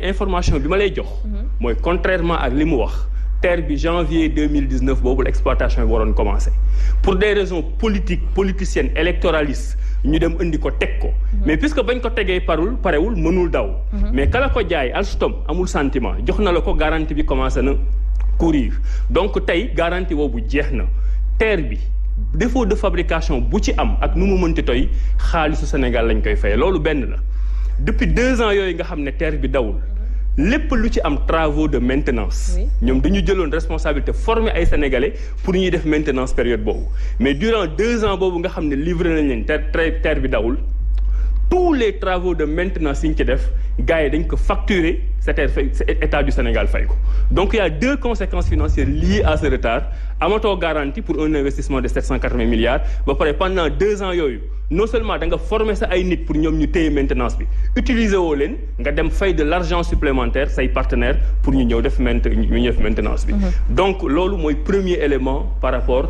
information bi ma lay jox. mooy contrairement ak li mu wax. terre bi janvier 2019 boobu l'exploitation bi waroon commencer pour des raisons politiciennes électoralistes ñu dem indi ko teg ko. mais puisque bañ ko tegee parewul mënul daw. mais kala ko jaay Alstom amul sentiment jox na la ko garantie bi commencé na courir donc tey garantie boobu jeex na terre bi. défaut de fabrication bu ci am ak nu mu mënti toy xaalisu Sénégal lañ koy fay loolu benn la depuis 2 ans yooyu nga xam ne terre bi dawul lépp lu ci am travaux de maintenance ñoom dañu jëloon responsabilité former ay sénégalais pour ñuy def maintenance période boobu mais durant 2 ans boobu nga xam ne livré nañ leen terre bi dawul tous les travaux de maintenance yi ñu ci def gars yi dañ ko facturer état du Sénégal fay ko donc il y a 2 conséquences financières liées à ce retard amatoo garantie pour un investissement de 780 milliards ba pare pendant 2 ans yooyu non seulement da nga former sa ay nit pour ñoom ñu téye maintenance bi utiliser woo leen nga dem fay de l'argent supplémentaire say partenaires pour ñu ñëw def maintenance bi donc loolu mooy premier élément par rapport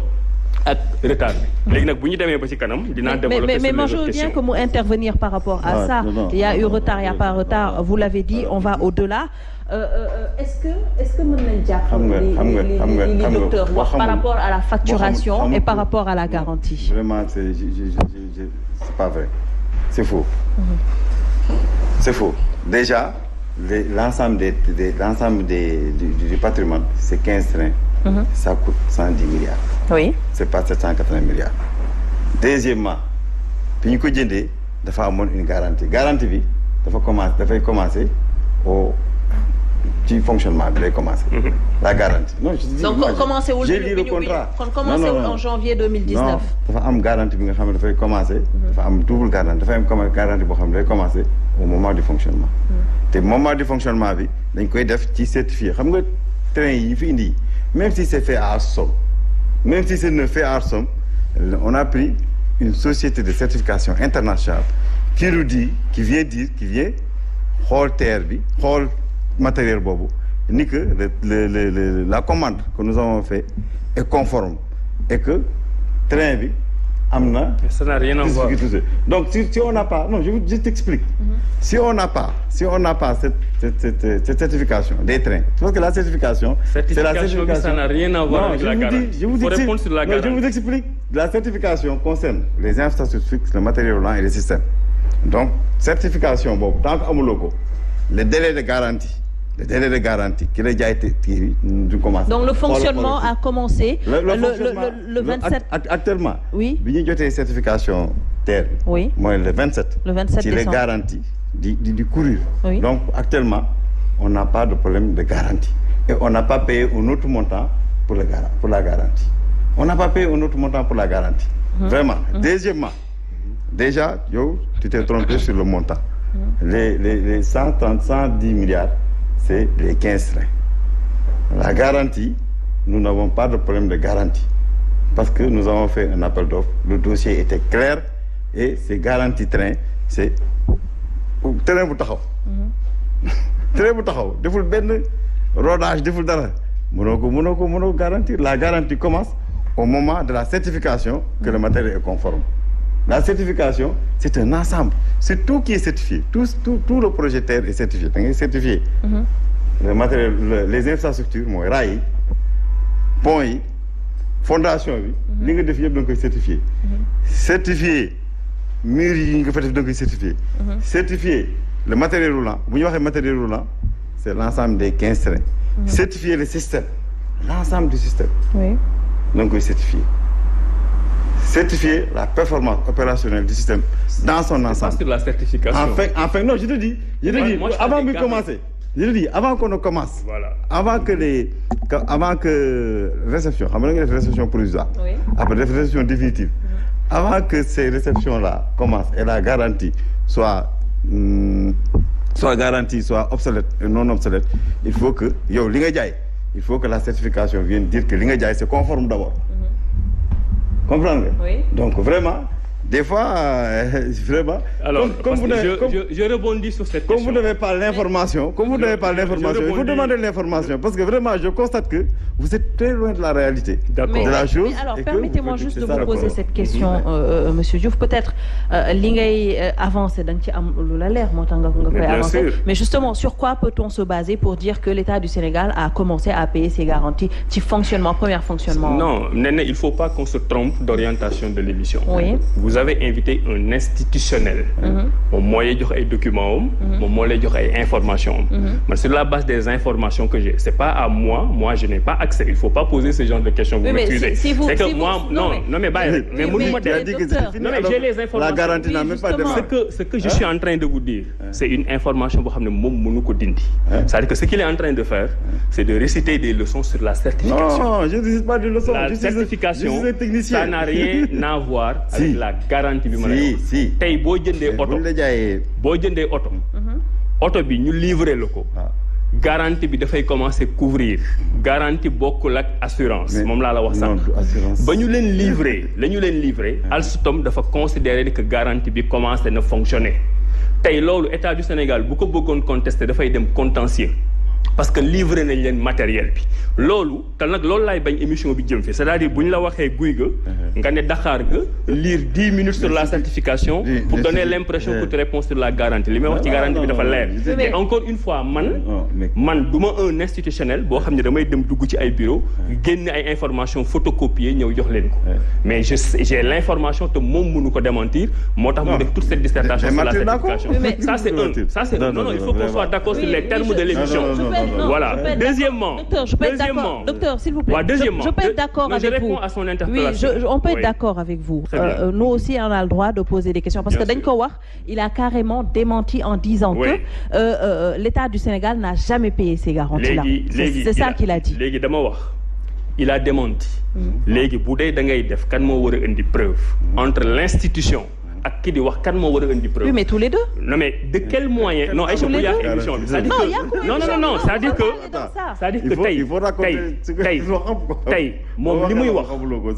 ak retard bi léegi nag bu ñu demee ba ci kanam dinaa développer mais moi je veux bien que mu intervenir par rapport à ça il y a eu retard il y a pas retard vous l'avez dit on va au-delà est-ce que mën nañ jàpp li docteur wax par rapport à la facturation et par rapport à la garantie vraiment c'est pas vrai c'est faux c'est faux déjà l'ensemble du patrimoine c'est 15 trains ça coûte 110 milliards oui c'est pas 780 milliards deuxièmement bi ñu ko jëndee dafa amoon une garantie bi dafay commencer au ci fonctionnement bi lay commencer la garantie non je dis donc commencé wul j'ai lu le contrat kon commencé wul en janvier 2019 non dafa am garantie bi nga xam ne dafay commencer dafa am double garantie dafay am garantie boo xam ne day commencer au moment du fonctionnement te moment du fonctionnement bi dañ koy def ci certifié xam nga train yi fi indi même si c'est fait à Somme même si c'est ne fait à Somme on a pris une société de certification internationale qui vient xool terre bi xool matériel boobu ni que la commande que nous avons fait est conforme et que train bi am na. ça n'a rien à voir donc si on n'a pas non je t'explique. Si on n'a pas cette certification des trains parce que la certification. c'est la certification ça n'a rien à voir avec la garantie. Je vous explique. La certification concerne les infrastructures fixes le matériel roulant et les systèmes donc certification boobu tant que amuloo ko le délai de garantie ki lay jaay kii du commencer. donc le fonctionnement a commencé. le 27 actuellement. oui bi ñu jotee certification terre bi. oui mooy le 27. le 27 ci décembre les garanties di courir. oui donc actuellement on n'a pas de problème de garantie et on n'a pas payé un autre montant pour la garantie. On n'a pas payé un autre montant pour la garantie. Vraiment. Deuxièmement, déjà, tu t'es trompé sur le montant. Les 110 milliards, c'est les 15 trains. La garantie, nous n'avons pas de problème de garantie. Parce que nous avons fait un appel d'offres. Le dossier était clair et ces garanties trains, c'est train bu taxaw. Train bu taxaw deful benn rodage deful dara. mënoo ko garantir. La garantie commence au moment de la certification que le matériel est conforme. La certification, c'est un ensemble. C'est tout qui est certifié. Tout le projet terre est certifié. Da ngay certifié. Le matériel, les infrastructures mooy raay yi, pont yi, fondation bi. li nga def yëpp da nga koy certifié. Certifié murs yi nga fa def da nga koy certifié. Certifié le matériel roulant. Bu ñu waxee matériel roulant, c'est l'ensemble des 15 trains. Certifier le système, l'ensemble du système. Oui. Donc, certifier. Certifier la performance opérationnelle du système dans son ensemble. C'est sur la certification. Enfin, non, je te dis, avant de commencer, avant qu'on ne commence, voilà. avant que réception, réception provisoire, oui. Après réception définitive, avant que ces réceptions-là commencent et la garantie soit garantie, soit obsolète et non obsolète, il faut que il faut que la certification vienne dire que li nga jaay c'est conforme d'abord. Comprendre nga? Oui. Donc vraiment des fois vraiment. Alors je rebondis sur cette question. Comme vous n'avez pas l'information, il faut demander l'information parce que vraiment je constate que vous êtes très loin de la réalité. D'accord. De la chose. Mais alors permettez-moi juste de vous poser cette question, Monsieur Diouf, peut-être li ngay avancer da nga ci am lu la leer moo tax nga koy avancer. Mais justement sur quoi peut-on se baser pour dire que l'État du Sénégal a commencé à payer ses garanties ci premier fonctionnement. Non, Néné, il faut pas qu'on se trompe d'orientation de l'émission. Oui. Vous avez invité un institutionnel. Moom moo lay jox ay documents moom moo lay jox ay informations mais sur la base des informations que j'ai, c'est pas à moi je n'ai pas accès. Il faut pas poser ce genre de questions. Vous m'excusez. C'est que moi non mais bàyyi mais mënuma non mais j'ai les informations. La garantie n'a même pas démarré. Ce que je suis en train de vous dire, c'est une information boo xam ne moom mënu ko dindi. C'est-à-dire que ce qu'il est en train de faire, c'est de réciter des leçons sur la certification. Non, je ne récite pas de leçons. La certification, ça n'a rien à voir avec la garantie bi ma lay wax. Si. Tey boo jëndee oto bi ñu livré la ko. Garantie bi dafay commencer couvrir. Garantie bokkul ak assurance. moom laa la wax sax. ba ñu leen livré. Alstom dafa considérer que garantie bi commencé na fonctionner. Tey loolu État du Sénégal bu ko bëggoon contester dafay dem contentieux. Parce que livré nañ leen matériel bi loolu te nag loolu laay bañ émission bi jëm fi c'est-à-dire bu ñu la waxee guy ga nga ne Dakar ga lire 10 minutes sur la certification pour donner l'impression que tu réponds sur la garantie li may wax ci garantie bi dafa leer et encore une fois man du ma un institutionnel boo xam ne damay dem dugg ci ay bureau génn ay informations photocopier ñëw jox leen ko mais j'ai l'information te moom mënu ko démentir moo tax mu def toute cette dissertation sur la certification ça c'est non il faut qu'on soit d'accord sur les termes de l'émission. Voilà. Deuxièmement, docteur, s'il vous plaît. Deuxièmement, je peux être d'accord avec vous. Je réponds à son interpellation. Oui, on peut être d'accord avec vous. Nous aussi, on a le droit de poser des questions parce que dañ ko wax, il a carrément démenti en disant que l'État du Sénégal n'a jamais payé ces garanties-là. C'est ça qu'il a dit. Léegi dama wax. Il a démenti. Léegi bu dee da ngay def kan moo war a indi preuve entre l'institution ak ki di wax kan moo war a indi preuve. Oui, mais tous les deux. Non, mais de quel moyen? Non, Aïcha, bu yàq émission bi. Non, c'est-à-dire que tey moom li muy wax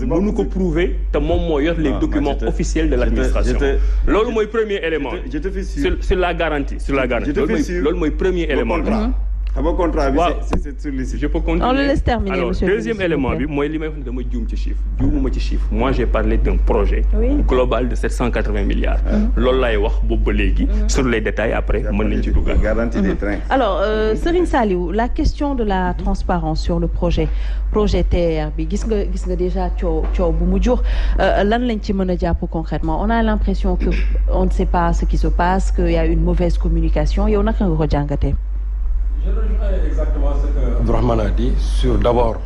mënu ko prouver te moom moo yor les documents officiels de l'administration. Loolu mooy premier élément. Sur la garantie. Loolu mooy premier élément. Contrat bi c'est sur les sites. Je peux continuer. On le laisse terminer. Alors, deuxième élément bi mooy li may wax ne dama juum ci chiffre. Juumuma ci chiffre. Moi j'ai parlé d'un projet global de 780 milliards. Loolu laay wax boobu ba léegi. Sur les détails après mën nañ ci dugg. Garantie des trains. Alors Serigne Saliou, la question de la transparence sur le projet TER bi gis nga déjà coow bu mu jur lan lañ ci mën a jàpp concrètement. On a l'impression que on ne sait pas ce qui se passe, qu'il y a une mauvaise communication. Yow naka nga ko jàngatee? Je rejoins exactement ce que Abdourahmane a dit sur d'abord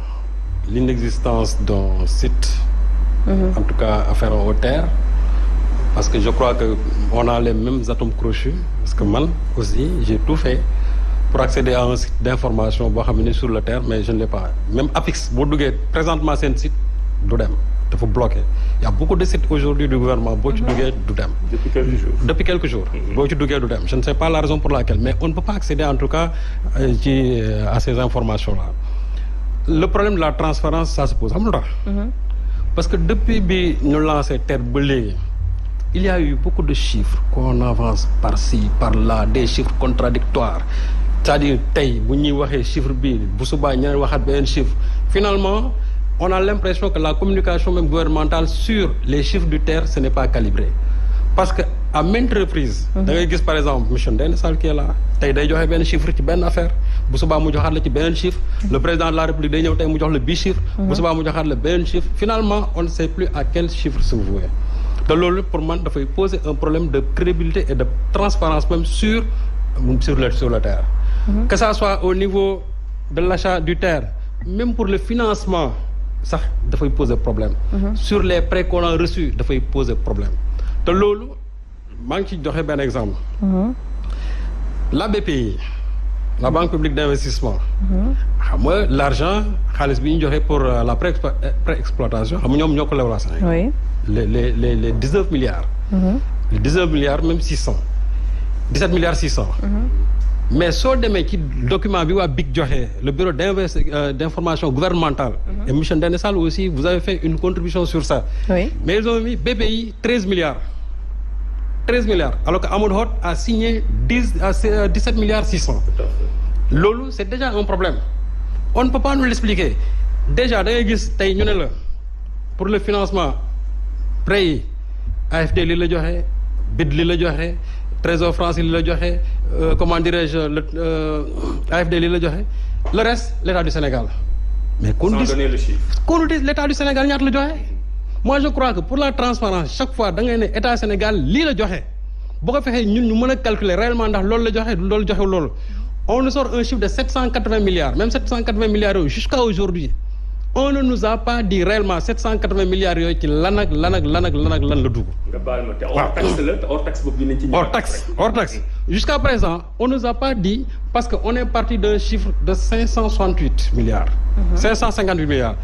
l'inexistence d'un site, en tout cas afférent aux terres, parce que je crois que on a les mêmes atomes crochus, parce que man aussi j'ai tout fait pour accéder à un site d'information boo xam ne sur le terre, mais je ne l'ai pas. Même APIX boo duggee présentement seen site du dem dafa bloqué. Il y a beaucoup de sites aujourd'hui du gouvernement boo ci duggee du dem. Depuis quelques jours. Boo ci duggee du dem. Je ne sais pas la raison pour laquelle, mais on ne peut pas accéder en tout cas à ces informations-là. Le problème de la transparence, ça se pose. Xam nga parce que depuis bi ñu lancé TER ba léegi, il y a eu beaucoup de chiffres qu'on avance par-ci, par-là, des chiffres contradictoires. C'est-à-dire tey bu ñuy waxee chiffre bi bu subaa ñeneen waxaat beneen chiffre. Finalement, on a l'impression que la communication même gouvernementale sur les chiffres du TER, ce n'est pas calibré. Parce que à maintes reprises, da ngay gis par exemple monsieur Ndeye Sall qui est là, tey day joxe benn chiffre ci benn affaire, bu subaa mu joxaat la ci beneen chiffre. Le président de la République day ñëw tey mu jox la bii chiffre, bu subaa mu joxaat la beneen chiffre. Finalement, on ne sait plus à quel chiffre se vouer. te loolu pour man dafay poser un problème de crédibilité et de transparence même sur le terre. Que ça soit au niveau de l'achat du terre, même pour le financement, ça dafay poser problème. Sur les prêts qu'on a reçus, dafay poser problème. te loolu maa ngi ci joxe benn exemple. La BPI, la Banque publique d'investissement, xam nga l'argent xaalis bi ñu joxe pour la pré-exploitation xam nga ñoom ñoo ko lewla sax. Oui. Les 19 milliards. Les 19 milliards même 600. 17 milliards 600. mais soo demee ci document bi waa BIC joxe le bureau d'information gouvernementale. Et monsieur Ndéné Sall aussi vous avez fait une contribution sur ça. Oui. Mais ils ont mis BPI 13 milliards. 13 milliards alors que Amadou Hott a signé 17 milliards 600. loolu c'est déjà un problème. On ne peut pas nous l'expliquer. Déjà da ngay gis tey ñu ne la pour le financement prêt yi AFD li la joxe BID li la joxe Trésor français li la joxe comment dirais-je AFD li la joxe le reste l'État du Sénégal. Mais qu'on dise l'État du Sénégal ñaata la joxe. Moi je crois que pour la transparence chaque fois da ngay ne État Sénégal lii la joxe boo ko fexee ñun ñu mën a calculer réellement ndax loolu la joxe loolu joxe loolu. On nous sort un chiffre de 780 milliards même 780 milliards yooyu jusqu'à aujourd'hui on ne nous a pas dit réellement 780 milliards yooyu ci lan la dugg. nga baal ma te hors taxe la te hors taxe boobu dinañ ci ñëw. hors taxe jusqu'à présent on nous a pas dit parce que on est parti d'un chiffre de 568 milliards. 558 milliards.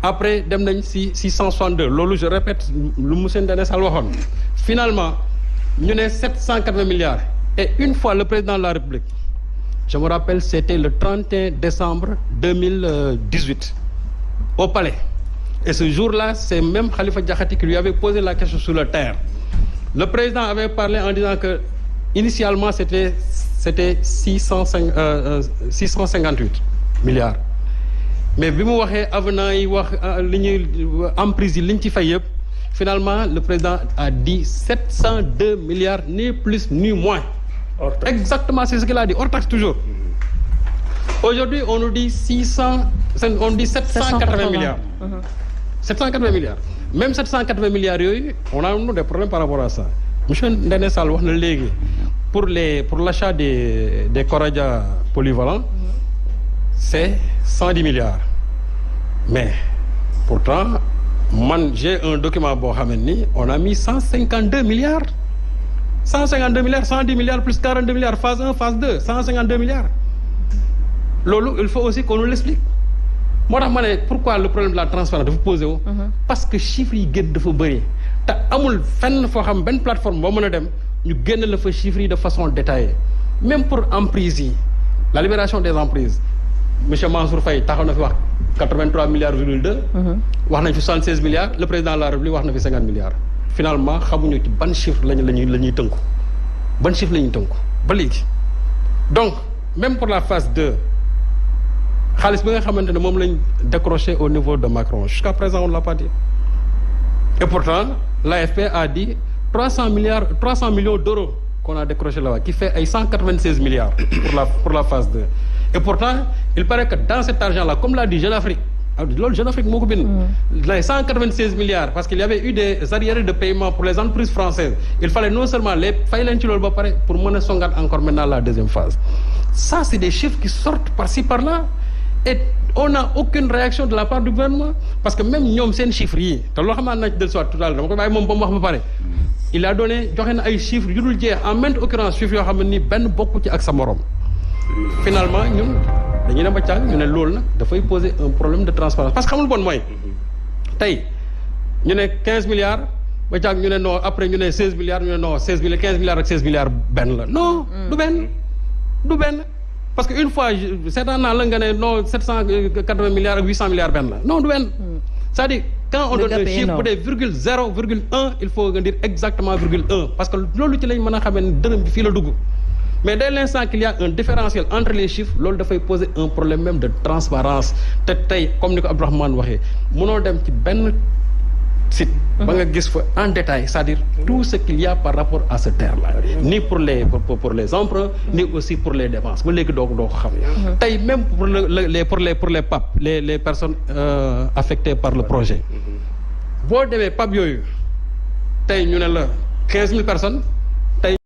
Après dem nañ si 662 loolu je répète lu monsieur Ndéné Sall waxoon finalement ñu ne 780 milliards et une fois le président de la République je me rappelle c'était le 31 décembre 2018 au palais et ce jour-là c'est même Khalifa Diakhaté qui lui avait posé la question sur le terre. Le président avait parlé en disant que initialement c'était 658 milliards. Mais bi mu waxee avenant yi wax li ñuy emprise yi li ñu ci fay yëpp finalement le président a dit 702 milliards ni plus ni moins. Exactement c'est ce qu'il a dit hors taxe toujours. Aujourd'hui on nous dit 780 milliards. 780 milliards. Même 780 milliards yooyu on a des problèmes par rapport à ça. Monsieur Ndéné Sall wax na léegi pour l'achat des Coradia polyvalents. C'est 110 milliards. Mais pourtant, j'ai un document boo xam ne ni on a mis 152 milliards. 152 milliards, 110 milliards plus 42 milliards, phase 1, phase 2, 152 milliards. Loolu, il faut aussi qu'on nous l'explique. Moo tax ma ne pourquoi le problème de la transparence dafa posé wu. Parce que chiffres yi gën dafa bëri. Te amul fenn foo xam benn plateforme boo mën a dem ñu génn la fa chiffres yi de façon détaillée. Même pour emprises yi, la libération des emprises. Monsieur Mansour Faye taxaw na fi wax 83 milliards virgule 2. wax nañ fi 76 milliards le président de la République wax na fi 50 milliards. Finalement xamuñu ci ban chiffre la ñuy tënku ban chiffre la ñuy tënku ba léegi. Donc même pour la phase 2 xaalis bi nga xamante ne moom lañ décroché au niveau de Macron jusqu'à présent on ne l'a pas dit. Et pourtant l'AFP a dit 300 millions d'euros qu'on a décroché là-bas qui fait ay 196 milliards pour la phase 2. Et pourtant il paraît que dans cet argent-là comme l'a dit Jeune Afrique loolu Jeune Afrique moo ko bind. les 196 milliards parce qu'il y avait eu des arriérés de paiement pour les entreprises françaises il fallait non seulement les fay leen ci loolu ba pare pour mën a songaat encore maintenant la deuxième phase. Ça c'est des chiffres qui sortent par-ci par-là et on n'a aucune réaction de la part du gouvernement parce que même ñoom seen chiffres yi te loo xamaa nañ ci del soit tout à l'heure dama ko bàyyi moom ba mu wax ba pare. Il a donné joxe na ay chiffres yu dul jeex en maintes occurrences chiffres yoo xam ne ni benn bokku ci ak sa morom. Finalement ñun dañuy dem ba càgg ñu ne loolu nag dafay poser un problème de transparence parce que xamul bon mooy tey ñu ne 15 milliards ba càgg ñu ne non après ñu ne 16 milliards ñu ne non 16 milliards 15 milliards ak 16 milliards benn la non du benn parce que une fois seetaan naa la nga ne non 780 milliards ak 800 milliards benn la non du benn c'est-à-dire quand on donne un chiffre bu dee virgule 0,1 il faut nga dire exactement virgule 1 parce que loolu ci lañ mën a xamee ne dërëm bi fii la dugg. Mais dès l'instant qu'il y a un différentiel entre les chiffres loolu dafay poser un problème même de transparence te tey comme ni ko Abdourahmane waxee mënoo dem ci benn site ba nga gis fa en détail c'est-à-dire tout ce qu'il y a par rapport à ce terre-là ni pour les emprunts ni aussi pour les dépenses ba léegi doo ko xam tey même pour les PAP les personnes affectées par le projet boo demee PAP yooyu tey ñu ne la 15 000 personnes